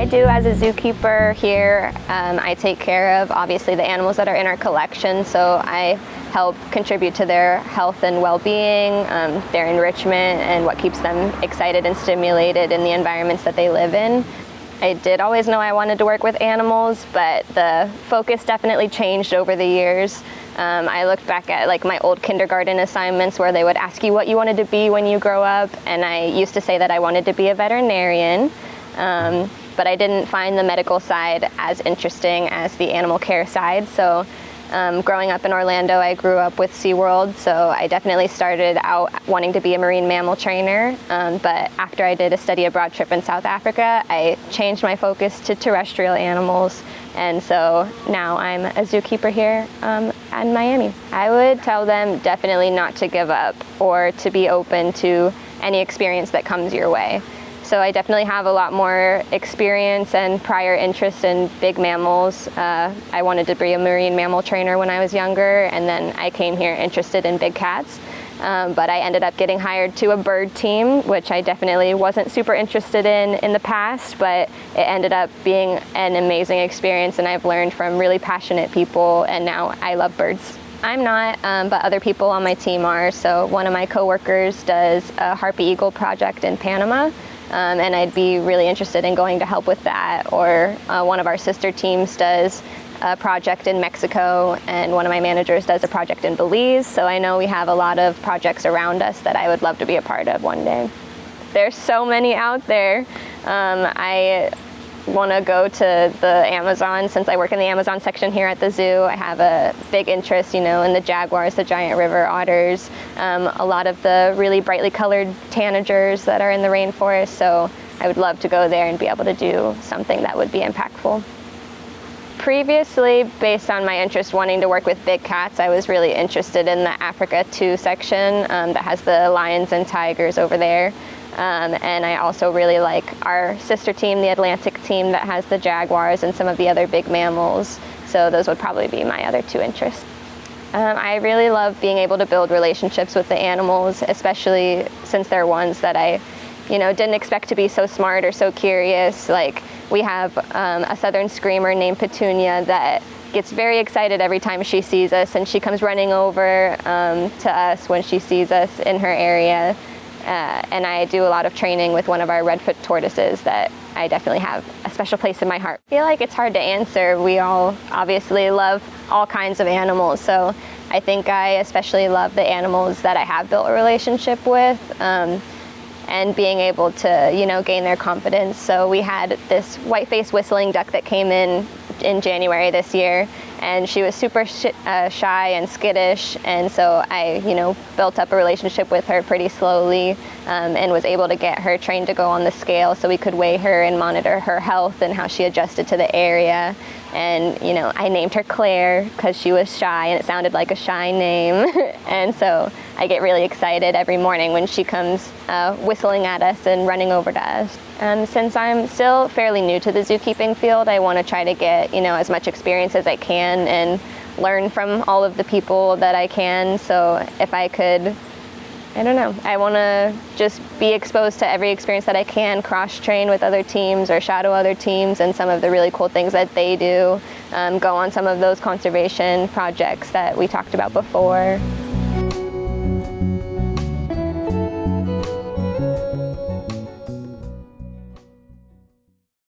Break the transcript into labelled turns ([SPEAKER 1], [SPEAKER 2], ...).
[SPEAKER 1] I do as a zookeeper here, I take care of obviously the animals that are in our collection, so I help contribute to their health and well-being, their enrichment, and what keeps them excited and stimulated in the environments that they live in. I did always know I wanted to work with animals, but the focus definitely changed over the years. I looked back at like my old kindergarten assignments where they would ask you what you wanted to be when you grow up, and I used to say that I wanted to be a veterinarian, but I didn't find the medical side as interesting as the animal care side. So growing up in Orlando, I grew up with SeaWorld, so I definitely started out wanting to be a marine mammal trainer, but after I did a study abroad trip in South Africa, I changed my focus to terrestrial animals, and so now I'm a zookeeper here in Miami. I would tell them definitely not to give up or to be open to any experience that comes your way. So I definitely have a lot more experience and prior interest in big mammals. I wanted to be a marine mammal trainer when I was younger, and then I came here interested in big cats. But I ended up getting hired to a bird team, which I definitely wasn't super interested in the past, but it ended up being an amazing experience, and I've learned from really passionate people, and now I love birds. I'm not, but other people on my team are. So one of my coworkers does a harpy eagle project in Panama. And I'd be really interested in going to help with that. Or one of our sister teams does a project in Mexico, and one of my managers does a project in Belize. So I know we have a lot of projects around us that I would love to be a part of one day. There's so many out there. I want to go to the Amazon. Since I work in the Amazon section here at the zoo, I have a big interest, in the jaguars, the giant river otters, a lot of the really brightly colored tanagers that are in the rainforest. So I would love to go there and be able to do something that would be impactful. Previously, based on my interest wanting to work with big cats, I was really interested in the Africa 2 section that has the lions and tigers over there. And I also really like our sister team, the Atlantic team, that has the jaguars and some of the other big mammals. So those would probably be my other two interests. I really love being able to build relationships with the animals, especially since they're ones that I didn't expect to be so smart or so curious. Like we have a southern screamer named Petunia that gets very excited every time she sees us, and she comes running over to us when she sees us in her area. And I do a lot of training with one of our redfoot tortoises that I definitely have a special place in my heart. I feel like it's hard to answer. We all obviously love all kinds of animals, so I think I especially love the animals that I have built a relationship with, and being able to, gain their confidence. So we had this white-faced whistling duck that came in January this year, and she was super shy and skittish, and so I built up a relationship with her pretty slowly, and was able to get her trained to go on the scale so we could weigh her and monitor her health and how she adjusted to the area. And I named her Claire because she was shy and it sounded like a shy name. And so I get really excited every morning when she comes whistling at us and running over to us. Since I'm still fairly new to the zookeeping field, I want to try to get as much experience as I can and learn from all of the people that I can. So if I could, I want to just be exposed to every experience that I can, cross-train with other teams or shadow other teams and some of the really cool things that they do, go on some of those conservation projects that we talked about before.